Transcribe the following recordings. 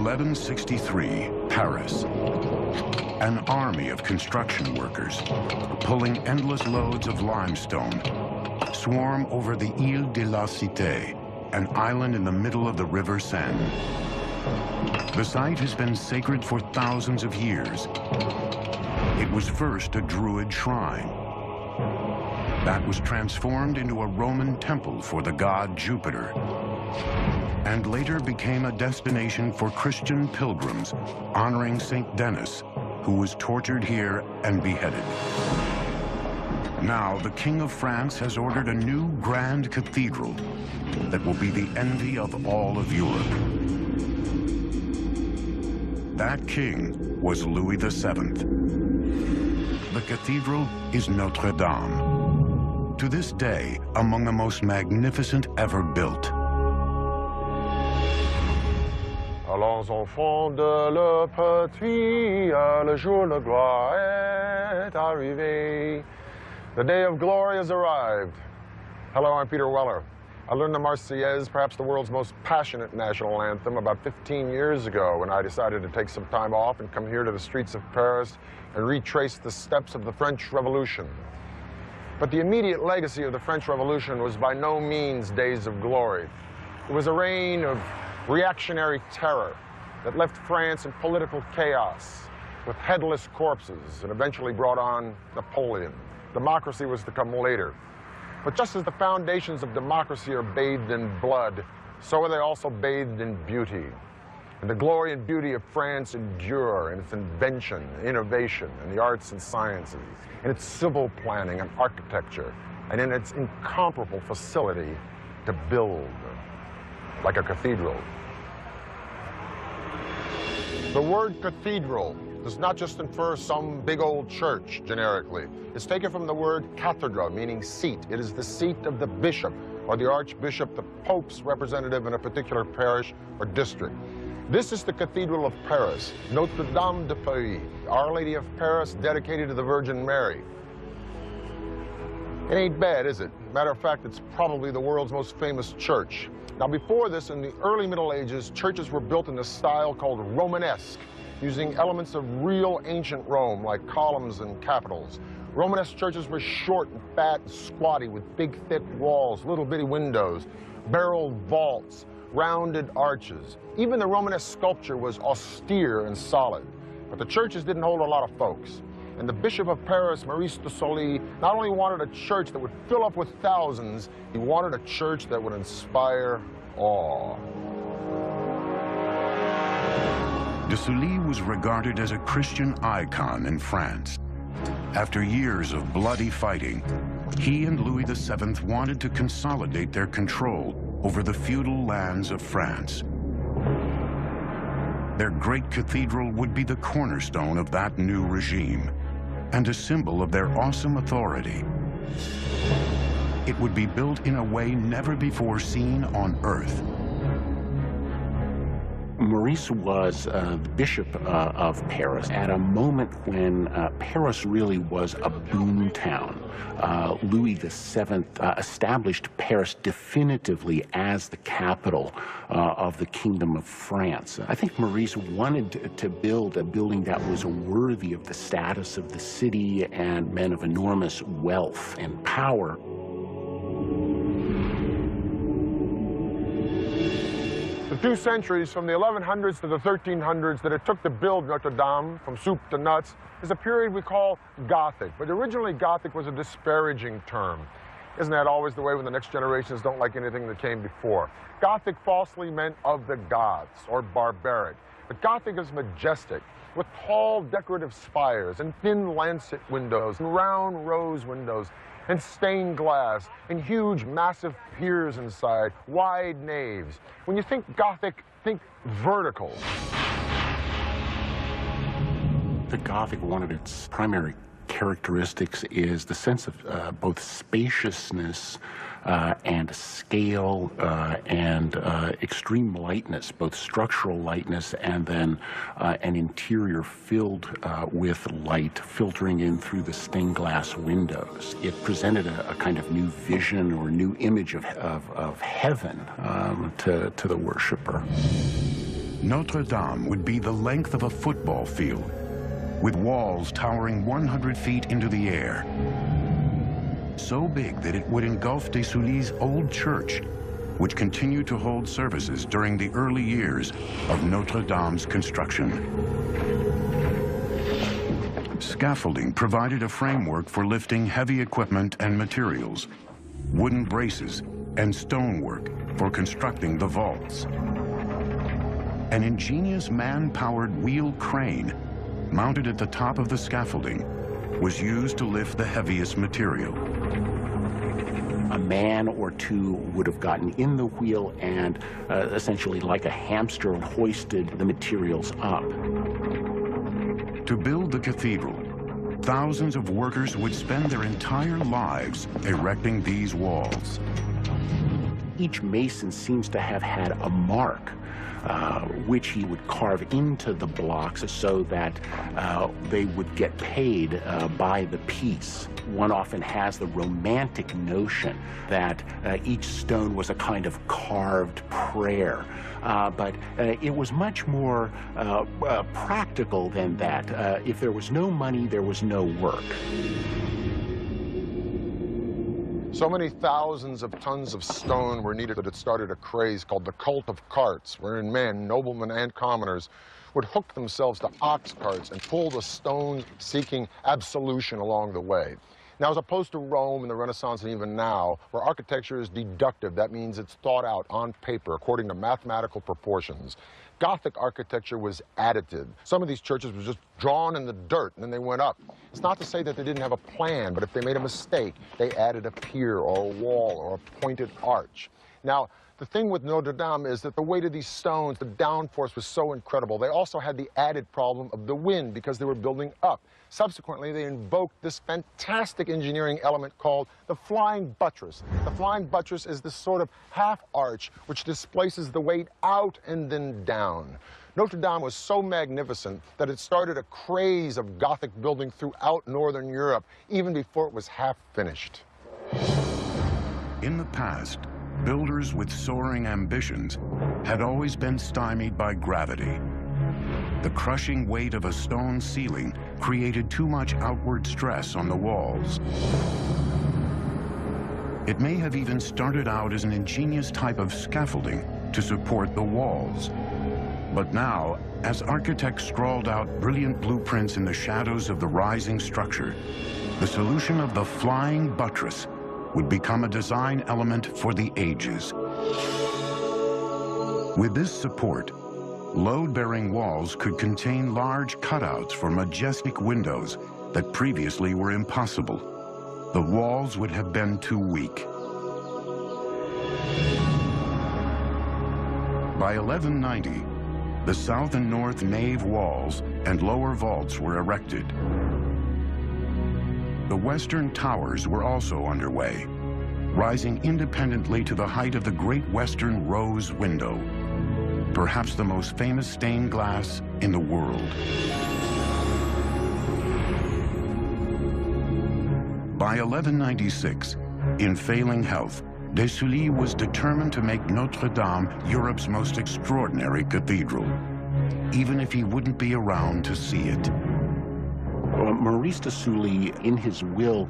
1163, Paris. An army of construction workers, pulling endless loads of limestone, swarm over the Île de la Cité, an island in the middle of the River Seine. The site has been sacred for thousands of years. It was first a Druid shrine. That was transformed into a Roman temple for the god Jupiter, and later became a destination for Christian pilgrims honoring Saint Denis, who was tortured here and beheaded. Now, the King of France has ordered a new grand cathedral that will be the envy of all of Europe. That king was Louis VII. The cathedral is Notre Dame, to this day among the most magnificent ever built. Allons enfants de le petit, le jour de gloire est arrivé. The day of glory has arrived. Hello, I'm Peter Weller. I learned the Marseillaise, perhaps the world's most passionate national anthem, about 15 years ago when I decided to take some time off and come here to the streets of Paris and retrace the steps of the French Revolution. But the immediate legacy of the French Revolution was by no means days of glory. It was a reign of reactionary terror that left France in political chaos with headless corpses and eventually brought on Napoleon. Democracy was to come later. But just as the foundations of democracy are bathed in blood, so are they also bathed in beauty. And the glory and beauty of France endure in its invention, innovation, in the arts and sciences, in its civil planning and architecture, and in its incomparable facility to build, like a cathedral. The word cathedral does not just infer some big old church, generically. It's taken from the word cathedra, meaning seat. It is the seat of the bishop or the archbishop, the pope's representative in a particular parish or district. This is the Cathedral of Paris, Notre Dame de Paris, Our Lady of Paris, dedicated to the Virgin Mary. It ain't bad, is it? Matter of fact, it's probably the world's most famous church. Now, before this, in the early Middle Ages, churches were built in a style called Romanesque, using elements of real ancient Rome, like columns and capitals. Romanesque churches were short and fat and squatty, with big, thick walls, little bitty windows, barreled vaults, rounded arches. Even the Romanesque sculpture was austere and solid. But the churches didn't hold a lot of folks. And the Bishop of Paris, Maurice de Sully, not only wanted a church that would fill up with thousands, he wanted a church that would inspire awe. De Sully was regarded as a Christian icon in France. After years of bloody fighting, he and Louis VII wanted to consolidate their control over the feudal lands of France. Their great cathedral would be the cornerstone of that new regime and a symbol of their awesome authority. It would be built in a way never before seen on Earth. Maurice was the Bishop of Paris at a moment when Paris really was a boom town. Louis VII established Paris definitively as the capital of the Kingdom of France. I think Maurice wanted to build a building that was worthy of the status of the city and men of enormous wealth and power. The 2 centuries, from the 1100s to the 1300s, that it took to build Notre Dame, from soup to nuts, is a period we call Gothic. But originally, Gothic was a disparaging term. Isn't that always the way when the next generations don't like anything that came before? Gothic falsely meant of the gods, or barbaric. But Gothic is majestic, with tall decorative spires and thin lancet windows and round rose windows and stained glass, and huge, massive piers inside, wide naves. When you think Gothic, think vertical. The Gothic, one of its primary characteristics is the sense of both spaciousness and scale and extreme lightness, both structural lightness and then an interior filled with light filtering in through the stained glass windows. It presented a kind of new vision or new image of heaven to the worshiper. Notre Dame would be the length of a football field, with walls towering 100 feet into the air. So big that it would engulf de Sully's old church, which continued to hold services during the early years of Notre Dame's construction. Scaffolding provided a framework for lifting heavy equipment and materials, wooden braces, and stonework for constructing the vaults. An ingenious man-powered wheel crane mounted at the top of the scaffolding was used to lift the heaviest material. A man or two would have gotten in the wheel and essentially like a hamster hoisted the materials up. To build the cathedral, thousands of workers would spend their entire lives erecting these walls. Each mason seems to have had a mark which he would carve into the blocks so that they would get paid by the piece. One often has the romantic notion that each stone was a kind of carved prayer, but it was much more practical than that. If there was no money, there was no work. So many thousands of tons of stone were needed that it started a craze called the cult of carts, wherein men, noblemen and commoners, would hook themselves to ox carts and pull the stone seeking absolution along the way. Now, as opposed to Rome in the Renaissance and even now, where architecture is deductive, that means it's thought out on paper according to mathematical proportions, Gothic architecture was additive. Some of these churches were just drawn in the dirt and then they went up. It's not to say that they didn't have a plan, but if they made a mistake, they added a pier or a wall or a pointed arch. Now, the thing with Notre Dame is that the weight of these stones, the downforce was so incredible. They also had the added problem of the wind because they were building up. Subsequently, they invoked this fantastic engineering element called the flying buttress. The flying buttress is this sort of half arch which displaces the weight out and then down. Notre Dame was so magnificent that it started a craze of Gothic building throughout Northern Europe, even before it was half finished. In the past, builders with soaring ambitions had always been stymied by gravity. The crushing weight of a stone ceiling created too much outward stress on the walls. It may have even started out as an ingenious type of scaffolding to support the walls. But now, as architects scrawled out brilliant blueprints in the shadows of the rising structure, the solution of the flying buttress would become a design element for the ages. With this support, load-bearing walls could contain large cutouts for majestic windows that previously were impossible. The walls would have been too weak. By 1190, the south and north nave walls and lower vaults were erected. The western towers were also underway, rising independently to the height of the Great Western Rose Window, perhaps the most famous stained glass in the world. By 1196, in failing health, de Sully was determined to make Notre Dame Europe's most extraordinary cathedral, even if he wouldn't be around to see it. Maurice de Sully, in his will,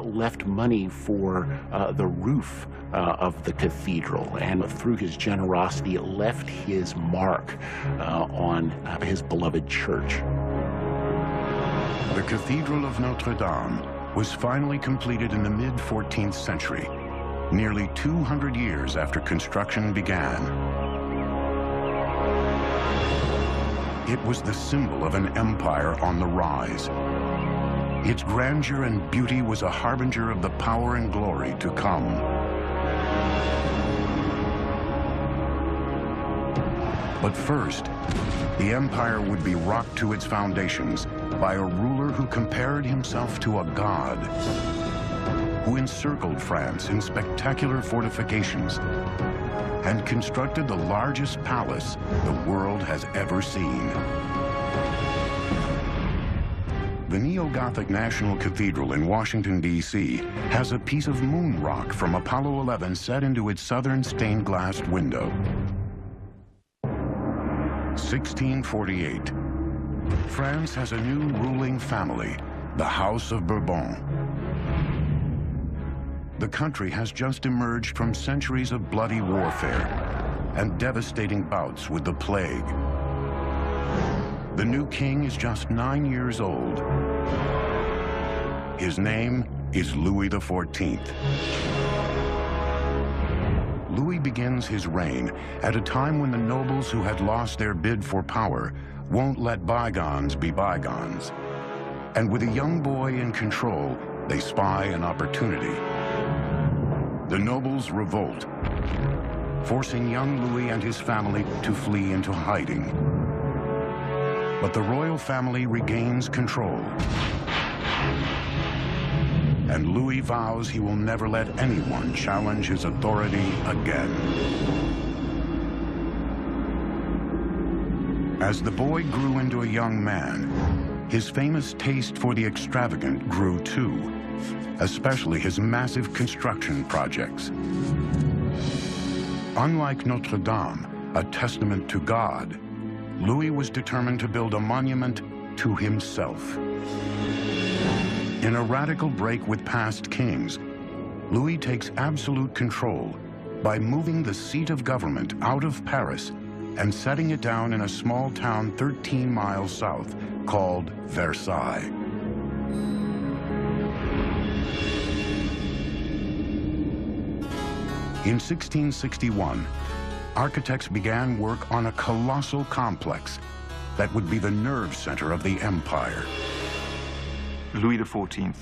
left money for the roof of the cathedral, and through his generosity left his mark on his beloved church. The Cathedral of Notre Dame was finally completed in the mid-14th century, nearly 200 years after construction began. It was the symbol of an empire on the rise. Its grandeur and beauty was a harbinger of the power and glory to come. But first, the empire would be rocked to its foundations by a ruler who compared himself to a god, who encircled France in spectacular fortifications and constructed the largest palace the world has ever seen. The Neo-Gothic National Cathedral in Washington, D.C. has a piece of moon rock from Apollo 11 set into its southern stained glass window. 1648. France has a new ruling family, the House of Bourbon. The country has just emerged from centuries of bloody warfare and devastating bouts with the plague. The new king is just 9 years old. His name is Louis XIV. Louis begins his reign at a time when the nobles who had lost their bid for power won't let bygones be bygones. And with a young boy in control, they spy an opportunity. The nobles revolt, forcing young Louis and his family to flee into hiding. But the royal family regains control. And Louis vows he will never let anyone challenge his authority again. As the boy grew into a young man, his famous taste for the extravagant grew too, especially his massive construction projects. Unlike Notre Dame, a testament to God, Louis was determined to build a monument to himself. In a radical break with past kings, Louis takes absolute control by moving the seat of government out of Paris and setting it down in a small town 13 miles south called Versailles. In 1661, architects began work on a colossal complex that would be the nerve center of the empire. Louis XIV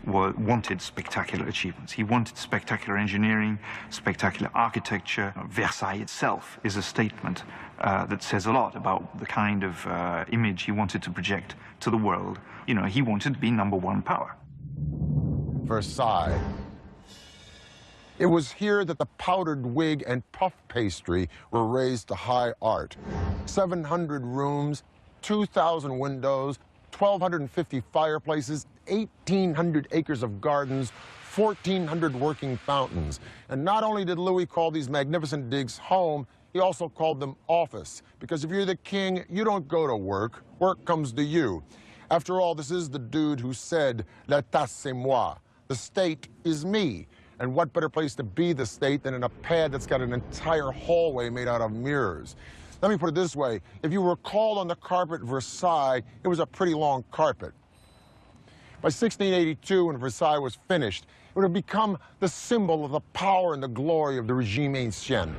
wanted spectacular achievements. He wanted spectacular engineering, spectacular architecture. Versailles itself is a statement that says a lot about the kind of image he wanted to project to the world. You know, he wanted to be #1 power. Versailles. It was here that the powdered wig and puff pastry were raised to high art. 700 rooms, 2,000 windows, 1,250 fireplaces, 1,800 acres of gardens, 1,400 working fountains. And not only did Louis call these magnificent digs home, he also called them office. Because if you're the king, you don't go to work. Work comes to you. After all, this is the dude who said, "L'État c'est moi." The state is me. And what better place to be the state than in a pad that's got an entire hallway made out of mirrors? Let me put it this way. If you were called on the carpet at Versailles, it was a pretty long carpet. By 1682, when Versailles was finished, it would have become the symbol of the power and the glory of the regime ancien.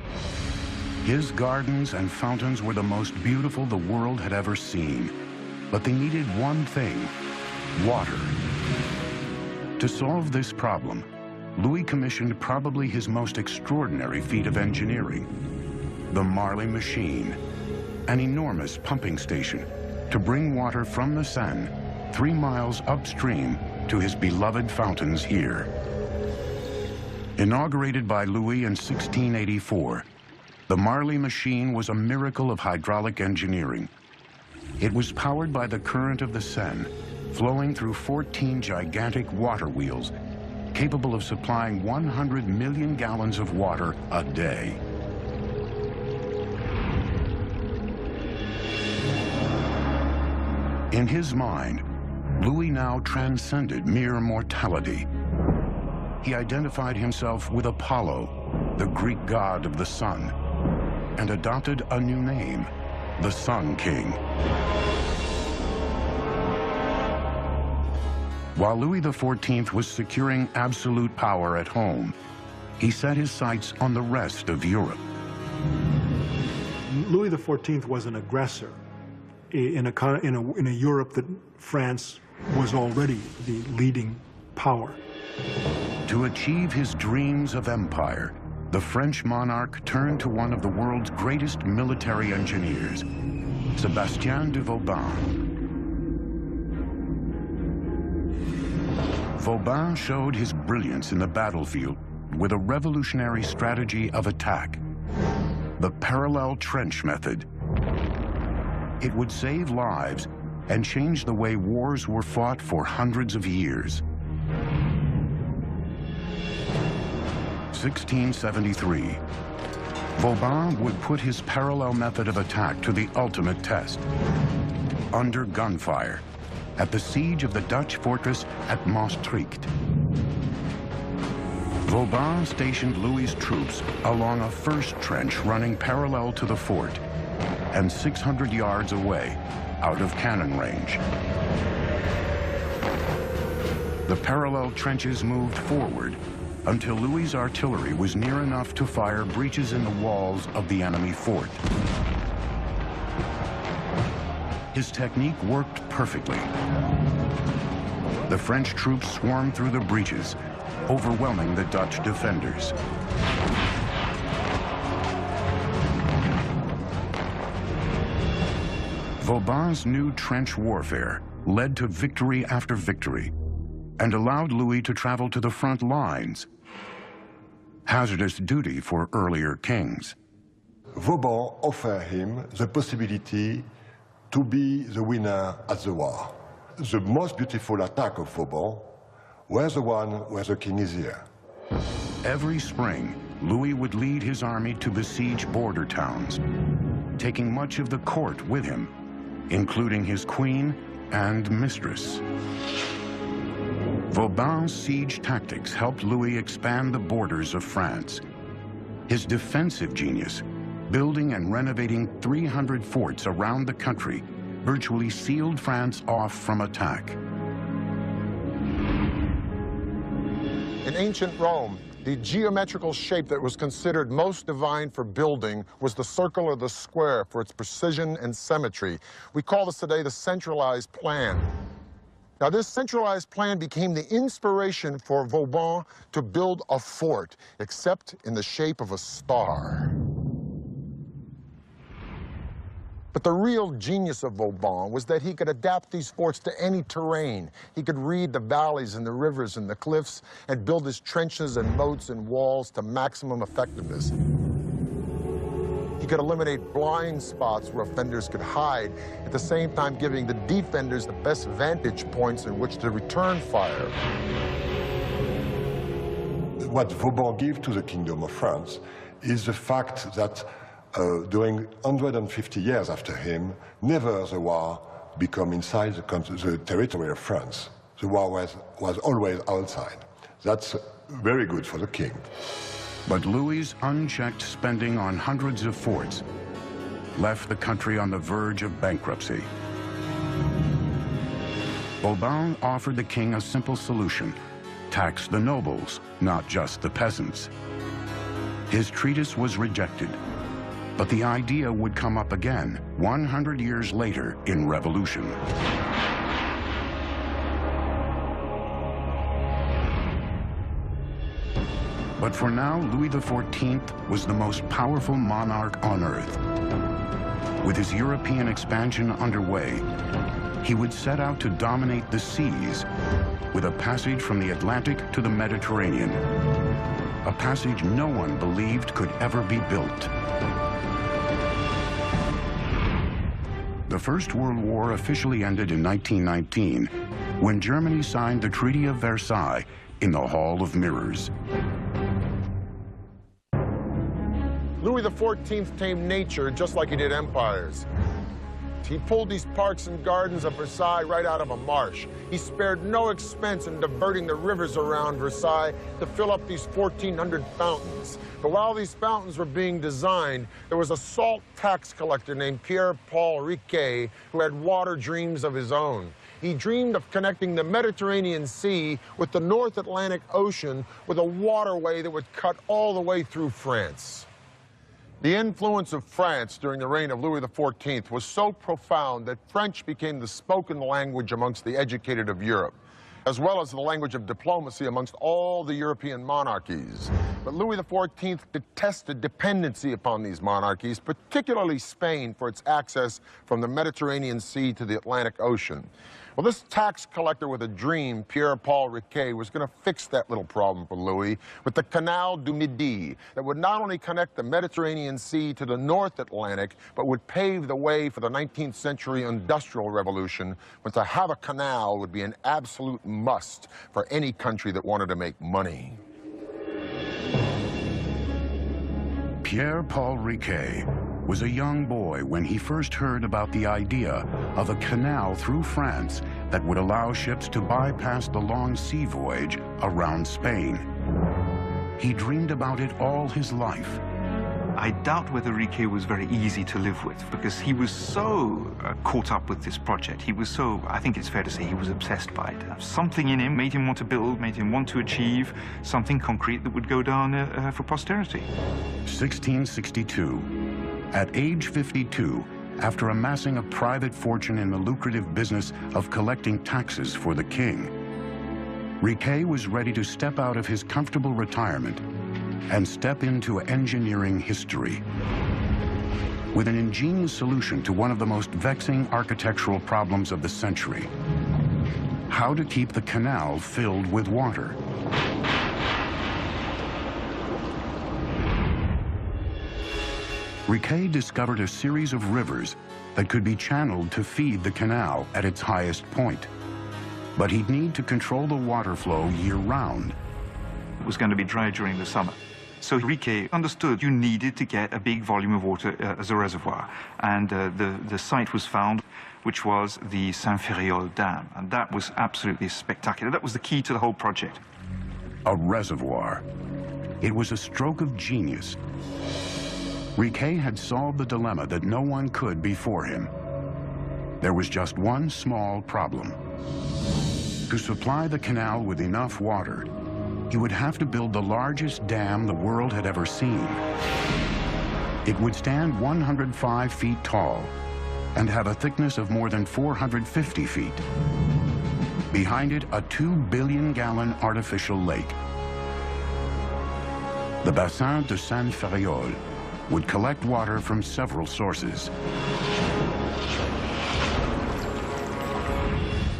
His gardens and fountains were the most beautiful the world had ever seen. But they needed one thing: water. To solve this problem, Louis commissioned probably his most extraordinary feat of engineering: the Marly machine, an enormous pumping station to bring water from the Seine 3 miles upstream to his beloved fountains here. Inaugurated by Louis in 1684, the Marly machine was a miracle of hydraulic engineering. It was powered by the current of the Seine, flowing through 14 gigantic water wheels, capable of supplying 100 million gallons of water a day. In his mind, Louis now transcended mere mortality. He identified himself with Apollo, the Greek god of the sun, and adopted a new name, the Sun King. While Louis XIV was securing absolute power at home, he set his sights on the rest of Europe. Louis XIV was an aggressor in a Europe that France was already the leading power. To achieve his dreams of empire, the French monarch turned to one of the world's greatest military engineers, Sébastien de Vauban. Vauban showed his brilliance in the battlefield with a revolutionary strategy of attack, the parallel trench method. It would save lives and change the way wars were fought for hundreds of years. 1673. Vauban would put his parallel method of attack to the ultimate test. Under gunfire, at the siege of the Dutch fortress at Maastricht. Vauban stationed Louis's troops along a first trench running parallel to the fort and 600 yards away, out of cannon range. The parallel trenches moved forward until Louis's artillery was near enough to fire breaches in the walls of the enemy fort. His technique worked perfectly. The French troops swarmed through the breaches, overwhelming the Dutch defenders. Vauban's new trench warfare led to victory after victory and allowed Louis to travel to the front lines, hazardous duty for earlier kings. Vauban offered him the possibility to be the winner at the war. The most beautiful attack of Vauban was the one where the king is here. Every spring, Louis would lead his army to besiege border towns, taking much of the court with him, including his queen and mistress. Vauban's siege tactics helped Louis expand the borders of France. His defensive genius, building and renovating 300 forts around the country, virtually sealed France off from attack. In ancient Rome, the geometrical shape that was considered most divine for building was the circle or the square for its precision and symmetry. We call this today the centralized plan. Now, this centralized plan became the inspiration for Vauban to build a fort, except in the shape of a star. But the real genius of Vauban was that he could adapt these forts to any terrain. He could read the valleys and the rivers and the cliffs and build his trenches and moats and walls to maximum effectiveness. He could eliminate blind spots where offenders could hide, at the same time giving the defenders the best vantage points in which to return fire. What Vauban gave to the Kingdom of France is the fact that during 150 years after him, never the war became inside the territory of France. The war was always outside. That's very good for the king. But Louis's unchecked spending on hundreds of forts left the country on the verge of bankruptcy. Vauban offered the king a simple solution: tax the nobles, not just the peasants. His treatise was rejected, but the idea would come up again 100 years later in revolution. But for now, Louis XIV was the most powerful monarch on earth. With his European expansion underway, he would set out to dominate the seas with a passage from the Atlantic to the Mediterranean, a passage no one believed could ever be built. The First World War officially ended in 1919 when Germany signed the Treaty of Versailles in the Hall of Mirrors. Louis XIV tamed nature just like he did empires. He pulled these parks and gardens of Versailles right out of a marsh. He spared no expense in diverting the rivers around Versailles to fill up these 1,400 fountains. But while these fountains were being designed, there was a salt tax collector named Pierre-Paul Riquet who had water dreams of his own. He dreamed of connecting the Mediterranean Sea with the North Atlantic Ocean with a waterway that would cut all the way through France. The influence of France during the reign of Louis XIV was so profound that French became the spoken language amongst the educated of Europe, as well as the language of diplomacy amongst all the European monarchies. But Louis XIV detested dependency upon these monarchies, particularly Spain, for its access from the Mediterranean Sea to the Atlantic Ocean. Well, this tax collector with a dream, Pierre-Paul Riquet, was going to fix that little problem for Louis with the Canal du Midi that would not only connect the Mediterranean Sea to the North Atlantic, but would pave the way for the 19th century Industrial Revolution, when to have a canal would be an absolute must for any country that wanted to make money. Pierre-Paul Riquet was a young boy when he first heard about the idea of a canal through France that would allow ships to bypass the long sea voyage around Spain. He dreamed about it all his life. I doubt whether Riquet was very easy to live with, because he was so caught up with this project. He was so, I think it's fair to say, he was obsessed by it. Something in him made him want to build, made him want to achieve something concrete that would go down for posterity. 1662. At age 52, after amassing a private fortune in the lucrative business of collecting taxes for the king, Riquet was ready to step out of his comfortable retirement and step into engineering history. With an ingenious solution to one of the most vexing architectural problems of the century: how to keep the canal filled with water. Riquet discovered a series of rivers that could be channeled to feed the canal at its highest point. But he'd need to control the water flow year-round. It was going to be dry during the summer. So Riquet understood you needed to get a big volume of water as a reservoir. And the site was found, which was the Saint-Ferréol Dam. And that was absolutely spectacular. That was the key to the whole project. A reservoir. It was a stroke of genius. Riquet had solved the dilemma that no one could before him. There was just one small problem. To supply the canal with enough water, he would have to build the largest dam the world had ever seen. It would stand 105 feet tall and have a thickness of more than 450 feet. Behind it, a 2 billion-gallon artificial lake. The Bassin de Saint-Ferréol would collect water from several sources.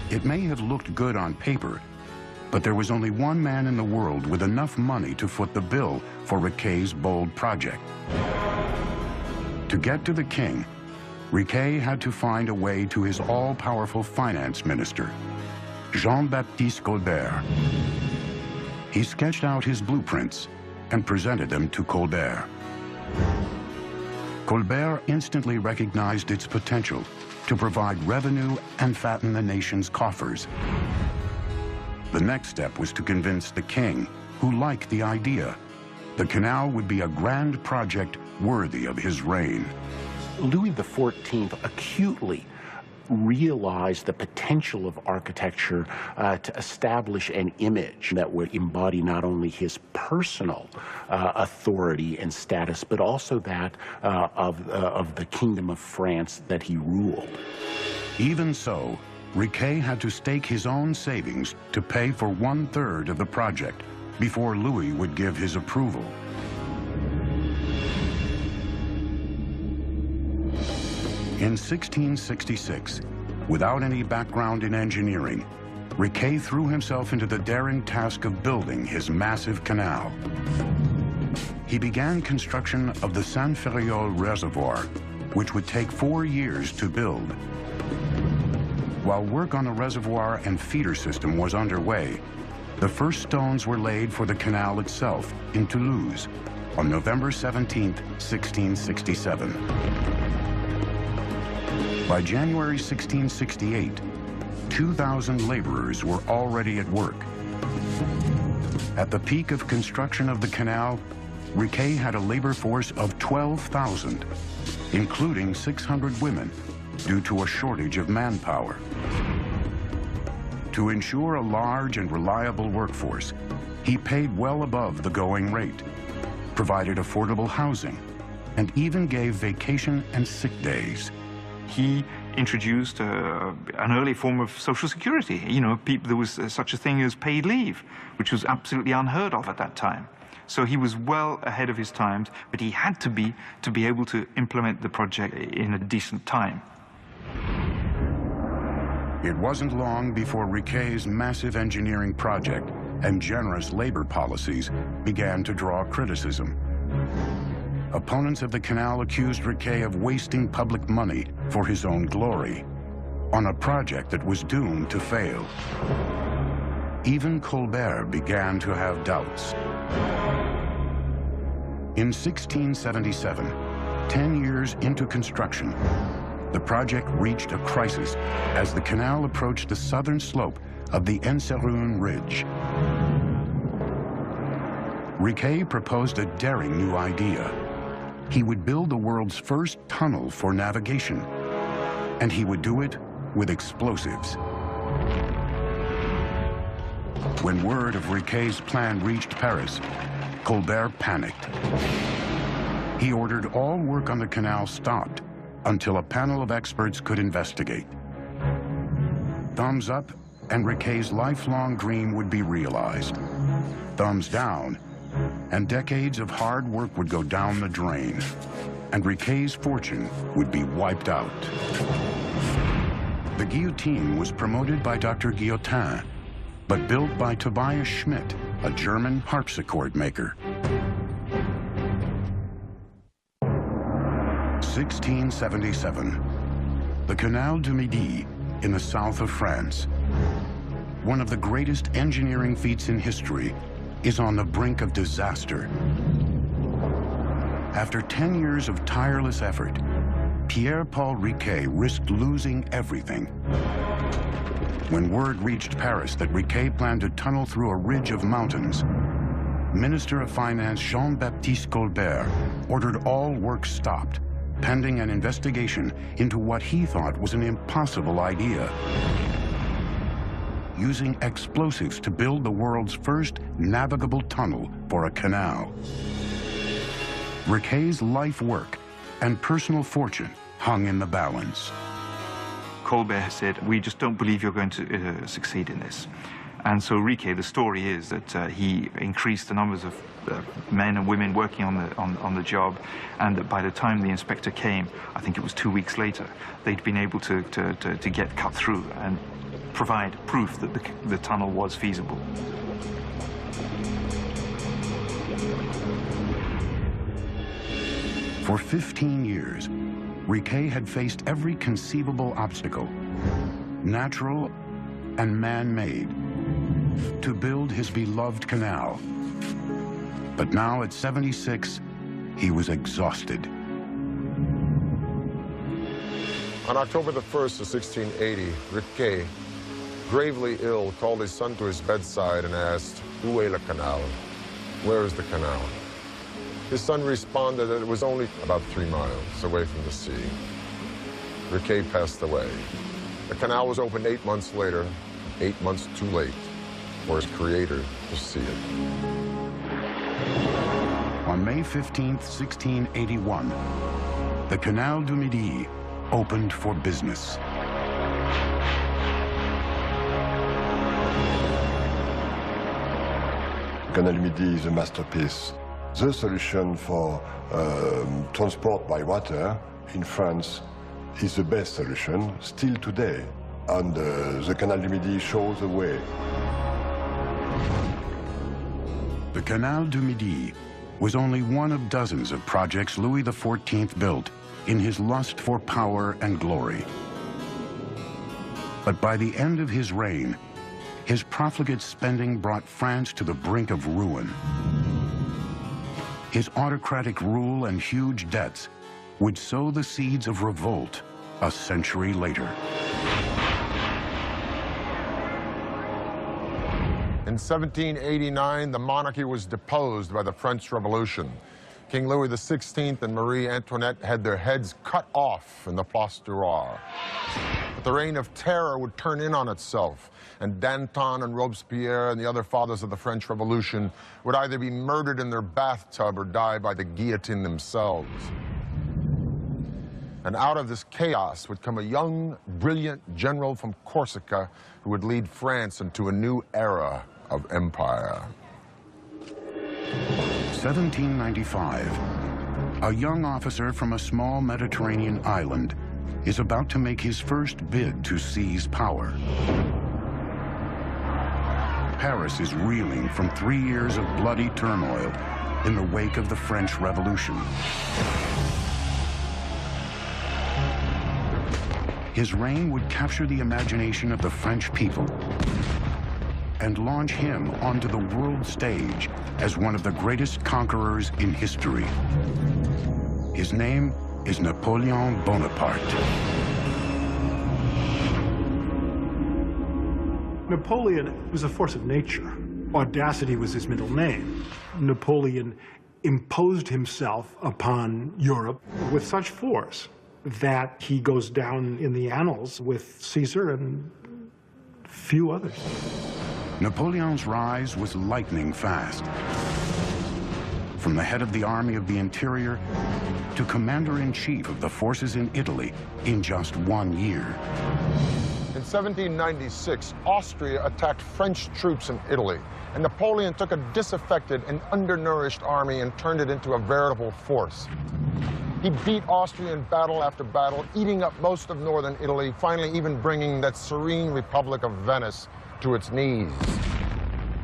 It may have looked good on paper, but there was only one man in the world with enough money to foot the bill for Riquet's bold project. To get to the king, Riquet had to find a way to his all-powerful finance minister, Jean-Baptiste Colbert. He sketched out his blueprints and presented them to Colbert. Colbert instantly recognized its potential to provide revenue and fatten the nation's coffers. The next step was to convince the king, who liked the idea. The canal would be a grand project worthy of his reign. Louis XIV acutely realized the potential of architecture to establish an image that would embody not only his personal authority and status, but also that of the Kingdom of France that he ruled. Even so, Riquet had to stake his own savings to pay for 1/3 of the project before Louis would give his approval. In 1666, without any background in engineering, Riquet threw himself into the daring task of building his massive canal. He began construction of the Saint-Ferréol Reservoir, which would take 4 years to build. While work on the reservoir and feeder system was underway, the first stones were laid for the canal itself in Toulouse on November 17, 1667. By January 1668, 2,000 laborers were already at work. At the peak of construction of the canal, Riquet had a labor force of 12,000, including 600 women, due to a shortage of manpower. To ensure a large and reliable workforce, he paid well above the going rate, provided affordable housing, and even gave vacation and sick days. He introduced an early form of social security. You know, there was such a thing as paid leave, which was absolutely unheard of at that time. So he was well ahead of his times, but he had to be able to implement the project in a decent time. It wasn't long before Riquet's massive engineering project and generous labor policies began to draw criticism. Opponents of the canal accused Riquet of wasting public money for his own glory on a project that was doomed to fail. Even Colbert began to have doubts. In 1677, 10 years into construction, the project reached a crisis as the canal approached the southern slope of the Enserune Ridge. Riquet proposed a daring new idea. He would build the world's first tunnel for navigation, and he would do it with explosives. When word of Riquet's plan reached Paris, Colbert panicked. He ordered all work on the canal stopped until a panel of experts could investigate. Thumbs up, and Riquet's lifelong dream would be realized. Thumbs down, and decades of hard work would go down the drain, and Riquet's fortune would be wiped out. The guillotine was promoted by Dr. Guillotin, but built by Tobias Schmidt, a German harpsichord maker. 1677, the Canal du Midi in the south of France, one of the greatest engineering feats in history, is on the brink of disaster. After 10 years of tireless effort, Pierre-Paul Riquet risked losing everything. When word reached Paris that Riquet planned to tunnel through a ridge of mountains, Minister of Finance Jean-Baptiste Colbert ordered all work stopped, pending an investigation into what he thought was an impossible idea: using explosives to build the world's first navigable tunnel for a canal. Riquet's life work and personal fortune hung in the balance. Colbert said, "We just don't believe you're going to succeed in this." And so Riquet, the story is that he increased the numbers of men and women working on the job, and that by the time the inspector came, I think it was 2 weeks later, they'd been able to get cut through and provide proof that the tunnel was feasible. For 15 years, Riquet had faced every conceivable obstacle, natural and man-made, to build his beloved canal. But now at 76, he was exhausted. On October the 1st of 1680, Riquet, gravely ill, called his son to his bedside and asked, "Où est le canal?" Where is the canal? His son responded that it was only about 3 miles away from the sea. Riquet passed away. The canal was opened 8 months later, 8 months too late for his creator to see it. On May 15th, 1681, the Canal du Midi opened for business. Canal Midi is a masterpiece. The solution for transport by water in France is the best solution still today, and the Canal du Midi shows the way. The Canal du Midi was only one of dozens of projects Louis XIV built in his lust for power and glory. But by the end of his reign, his profligate spending brought France to the brink of ruin. His autocratic rule and huge debts would sow the seeds of revolt a century later. In 1789, the monarchy was deposed by the French Revolution. King Louis XVI and Marie Antoinette had their heads cut off in the Place du Roi. But the reign of terror would turn in on itself, and Danton and Robespierre and the other fathers of the French Revolution would either be murdered in their bathtub or die by the guillotine themselves. And out of this chaos would come a young, brilliant general from Corsica who would lead France into a new era of empire. 1795, a young officer from a small Mediterranean island is about to make his first bid to seize power. Paris is reeling from 3 years of bloody turmoil in the wake of the French Revolution. His reign would capture the imagination of the French people and launch him onto the world stage as one of the greatest conquerors in history. His name is Napoleon Bonaparte. Napoleon was a force of nature. Audacity was his middle name. Napoleon imposed himself upon Europe with such force that he goes down in the annals with Caesar and few others. Napoleon's rise was lightning fast. From the head of the Army of the Interior to commander-in-chief of the forces in Italy in just 1 year. In 1796, Austria attacked French troops in Italy, and Napoleon took a disaffected and undernourished army and turned it into a veritable force. He beat Austria in battle after battle, eating up most of northern Italy, finally even bringing that serene Republic of Venice to its knees.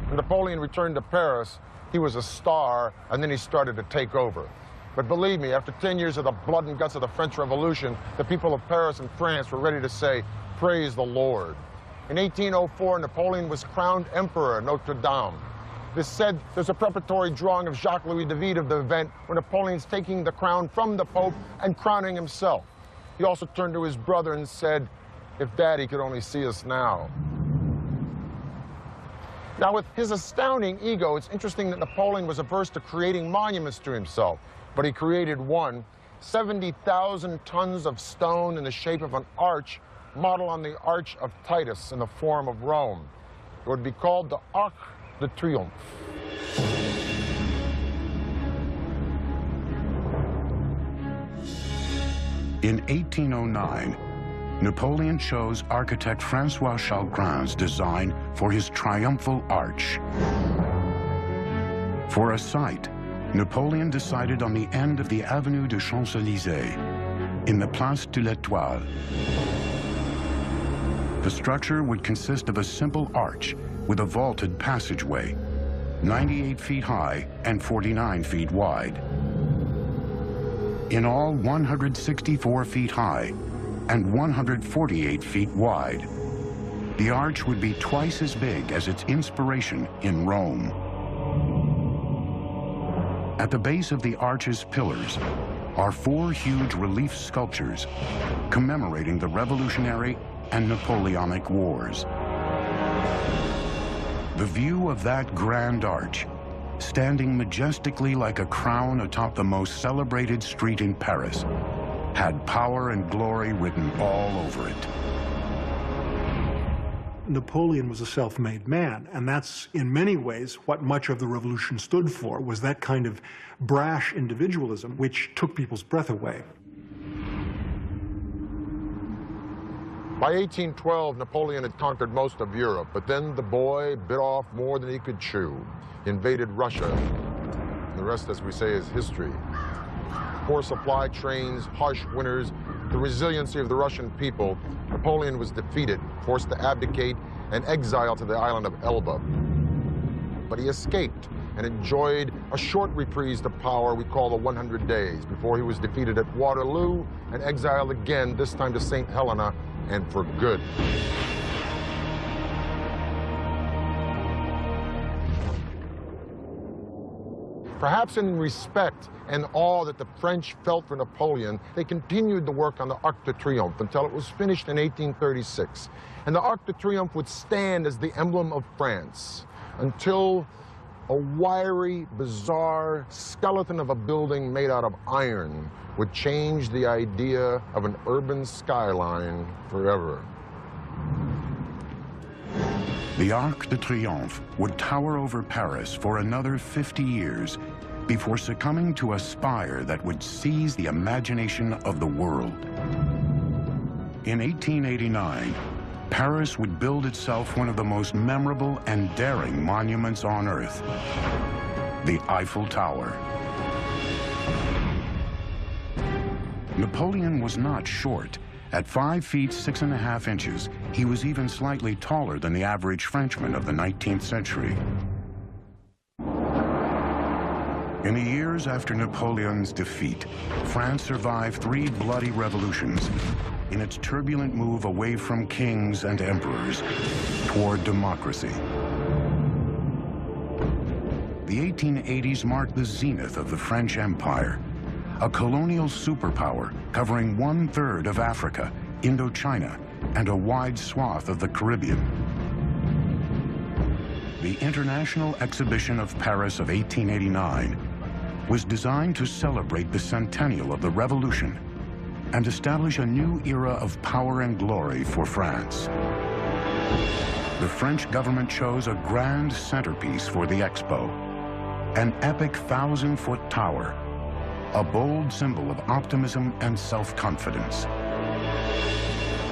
When Napoleon returned to Paris, he was a star, and then he started to take over. But believe me, after 10 years of the blood and guts of the French Revolution, the people of Paris and France were ready to say, "Praise the Lord." In 1804, Napoleon was crowned Emperor at Notre Dame. This said, there's a preparatory drawing of Jacques-Louis David of the event where Napoleon's taking the crown from the Pope and crowning himself. He also turned to his brother and said, "If Daddy could only see us now." Now, with his astounding ego, it's interesting that Napoleon was averse to creating monuments to himself, but he created one, 70,000 tons of stone in the shape of an arch, modeled on the Arch of Titus in the Forum of Rome. It would be called the Arc de Triomphe. In 1809, Napoleon chose architect François Chalgrin's design for his triumphal arch. For a site, Napoleon decided on the end of the Avenue des Champs-Élysées, in the Place de l'Étoile. The structure would consist of a simple arch with a vaulted passageway, 98 feet high and 49 feet wide. In all, 164 feet high and 148 feet wide. The arch would be twice as big as its inspiration in Rome. At the base of the arch's pillars are 4 huge relief sculptures commemorating the Revolutionary and Napoleonic Wars. The view of that grand arch, standing majestically like a crown atop the most celebrated street in Paris, had power and glory written all over it. Napoleon was a self-made man, and that's in many ways what much of the revolution stood for, was that kind of brash individualism which took people's breath away. By 1812, Napoleon had conquered most of Europe, but then the boy bit off more than he could chew. He invaded Russia. The rest, as we say, is history. Poor supply trains, harsh winters, the resiliency of the Russian people, Napoleon was defeated, forced to abdicate, and exiled to the island of Elba. But he escaped and enjoyed a short reprise to power we call the 100 Days, before he was defeated at Waterloo and exiled again, this time to St. Helena, and for good. Perhaps in respect and awe that the French felt for Napoleon, they continued the work on the Arc de Triomphe until it was finished in 1836. And the Arc de Triomphe would stand as the emblem of France until a wiry, bizarre skeleton of a building made out of iron would change the idea of an urban skyline forever. The Arc de Triomphe would tower over Paris for another 50 years before succumbing to a spire that would seize the imagination of the world. In 1889, Paris would build itself one of the most memorable and daring monuments on Earth, the Eiffel Tower. Napoleon was not short. At 5 feet 6½ inches, he was even slightly taller than the average Frenchman of the 19th century. In the years after Napoleon's defeat, France survived 3 bloody revolutions in its turbulent move away from kings and emperors toward democracy. The 1880s marked the zenith of the French Empire, a colonial superpower covering 1/3 of Africa, Indochina, and a wide swath of the Caribbean. The International Exhibition of Paris of 1889 was designed to celebrate the centennial of the Revolution and establish a new era of power and glory for France. The French government chose a grand centerpiece for the expo, an epic 1,000-foot tower, a bold symbol of optimism and self-confidence.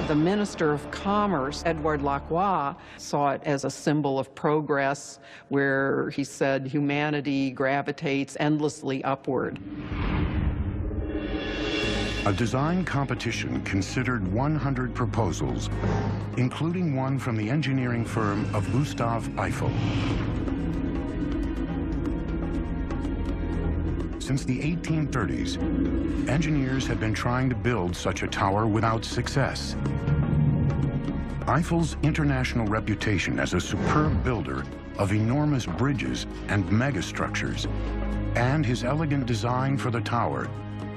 The Minister of Commerce, Edouard Lacroix, saw it as a symbol of progress, where he said humanity gravitates endlessly upward. A design competition considered 100 proposals, including one from the engineering firm of Gustave Eiffel. Since the 1830s, engineers had been trying to build such a tower without success. Eiffel's international reputation as a superb builder of enormous bridges and megastructures, and his elegant design for the tower,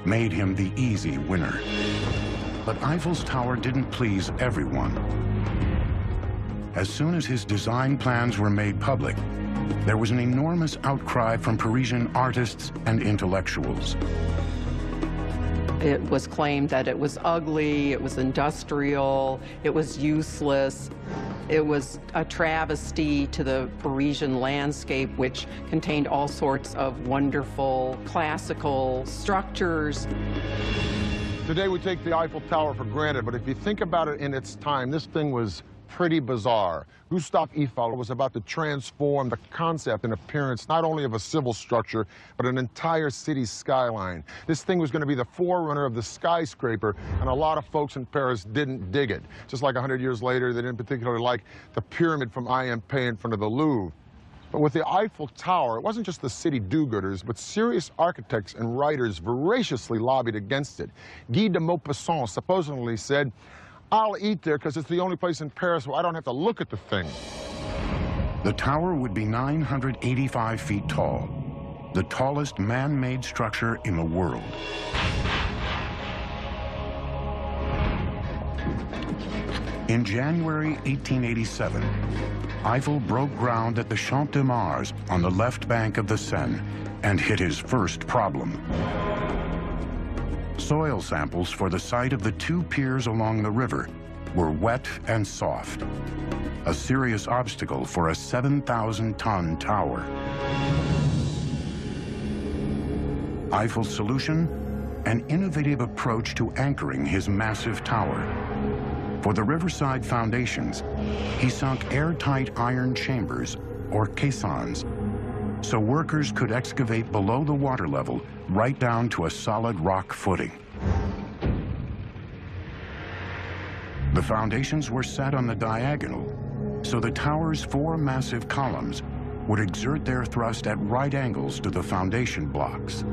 made him the easy winner. But Eiffel's tower didn't please everyone. As soon as his design plans were made public, there was an enormous outcry from Parisian artists and intellectuals. It was claimed that it was ugly, it was industrial, it was useless. It was a travesty to the Parisian landscape, which contained all sorts of wonderful classical structures. Today we take the Eiffel Tower for granted, but if you think about it in its time, this thing was pretty bizarre. Gustave Eiffel was about to transform the concept and appearance not only of a civil structure, but an entire city skyline. This thing was going to be the forerunner of the skyscraper, and a lot of folks in Paris didn't dig it. Just like 100 years later, they didn't particularly like the pyramid from IMP in front of the Louvre. But with the Eiffel Tower, it wasn't just the city do-gooders, but serious architects and writers voraciously lobbied against it. Guy de Maupassant supposedly said, "I'll eat there because it's the only place in Paris where I don't have to look at the thing." The tower would be 985 feet tall, the tallest man-made structure in the world. In January 1887, Eiffel broke ground at the Champ de Mars on the left bank of the Seine and hit his first problem. Soil samples for the site of the two piers along the river were wet and soft, a serious obstacle for a 7,000-ton tower. Eiffel's solution? An innovative approach to anchoring his massive tower. For the riverside foundations, he sunk airtight iron chambers, or caissons, so workers could excavate below the water level right down to a solid rock footing. The foundations were set on the diagonal, so the tower's 4 massive columns would exert their thrust at right angles to the foundation blocks.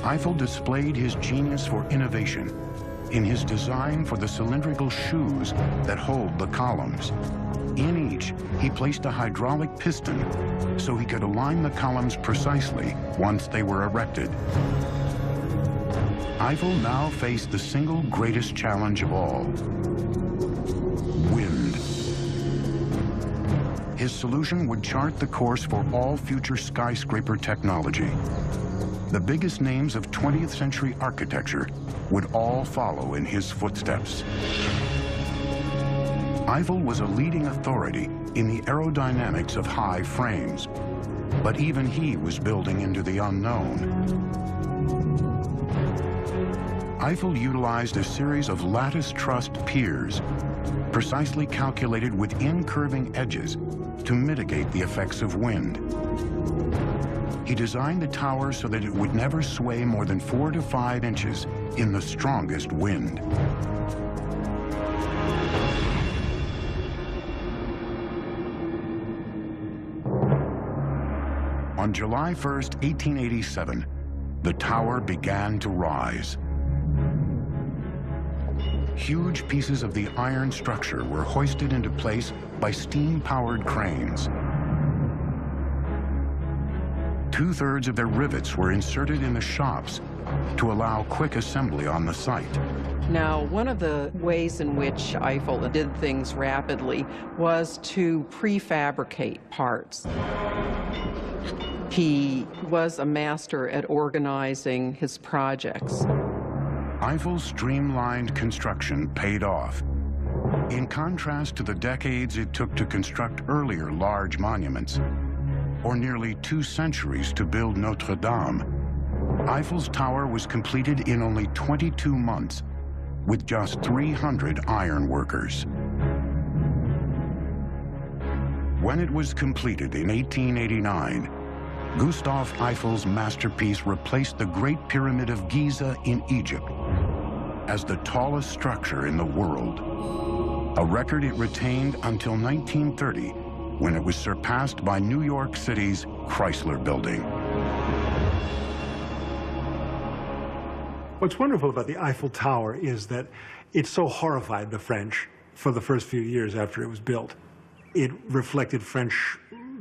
Eiffel displayed his genius for innovation in his design for the cylindrical shoes that hold the columns. In each, he placed a hydraulic piston so he could align the columns precisely once they were erected. Eiffel now faced the single greatest challenge of all: wind. His solution would chart the course for all future skyscraper technology. The biggest names of 20th century architecture would all follow in his footsteps. Eiffel was a leading authority in the aerodynamics of high frames, but even he was building into the unknown. Eiffel utilized a series of lattice-trussed piers, precisely calculated with incurving edges to mitigate the effects of wind. He designed the tower so that it would never sway more than 4 to 5 inches in the strongest wind. On July 1st, 1887, the tower began to rise. Huge pieces of the iron structure were hoisted into place by steam-powered cranes. 2/3 of their rivets were inserted in the shops to allow quick assembly on the site. Now, one of the ways in which Eiffel did things rapidly was to prefabricate parts. He was a master at organizing his projects. Eiffel's streamlined construction paid off. In contrast to the decades it took to construct earlier large monuments, or nearly 2 centuries to build Notre Dame, Eiffel's tower was completed in only 22 months with just 300 iron workers. When it was completed in 1889, Gustave Eiffel's masterpiece replaced the Great Pyramid of Giza in Egypt as the tallest structure in the world, a record it retained until 1930, when it was surpassed by New York City's Chrysler Building. What's wonderful about the Eiffel Tower is that it so horrified the French for the first few years after it was built. It reflected French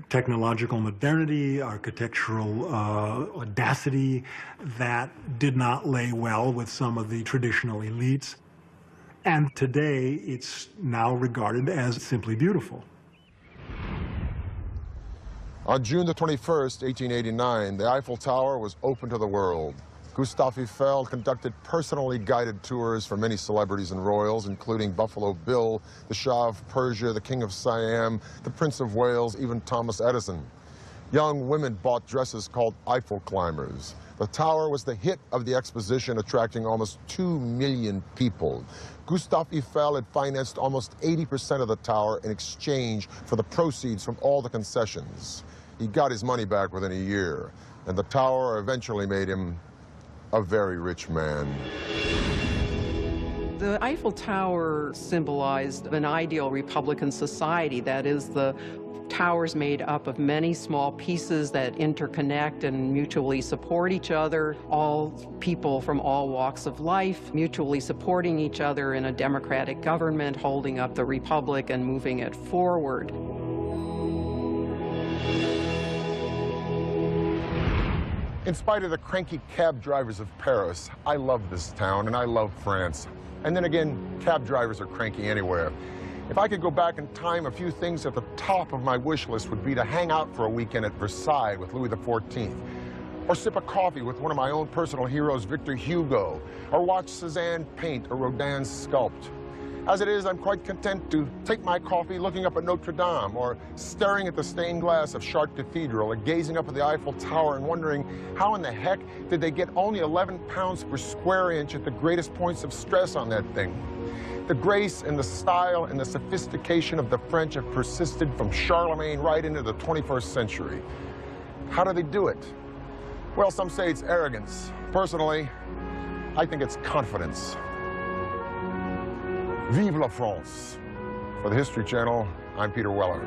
technological modernity, architectural audacity that did not lay well with some of the traditional elites. And today, it's now regarded as simply beautiful. On June the 21st, 1889, the Eiffel Tower was open to the world. Gustave Eiffel conducted personally guided tours for many celebrities and royals, including Buffalo Bill, the Shah of Persia, the King of Siam, the Prince of Wales, even Thomas Edison. Young women bought dresses called Eiffel climbers. The tower was the hit of the exposition, attracting almost 2 million people. Gustave Eiffel had financed almost 80% of the tower in exchange for the proceeds from all the concessions. He got his money back within a year, and the tower eventually made him a very rich man. The Eiffel Tower symbolized an ideal Republican society. That is, the towers made up of many small pieces that interconnect and mutually support each other, all people from all walks of life mutually supporting each other in a democratic government, holding up the republic and moving it forward. In spite of the cranky cab drivers of Paris, I love this town and I love France. And then again, cab drivers are cranky anywhere. If I could go back in time, a few things at the top of my wish list would be to hang out for a weekend at Versailles with Louis XIV, or sip a coffee with one of my own personal heroes, Victor Hugo, or watch Cézanne paint or Rodin sculpt. As it is, I'm quite content to take my coffee looking up at Notre Dame, or staring at the stained glass of Chartres Cathedral, or gazing up at the Eiffel Tower and wondering how in the heck did they get only 11 pounds per square inch at the greatest points of stress on that thing. The grace and the style and the sophistication of the French have persisted from Charlemagne right into the 21st century. How do they do it? Well, some say it's arrogance. Personally, I think it's confidence. Vive la France. For the History Channel, I'm Peter Weller.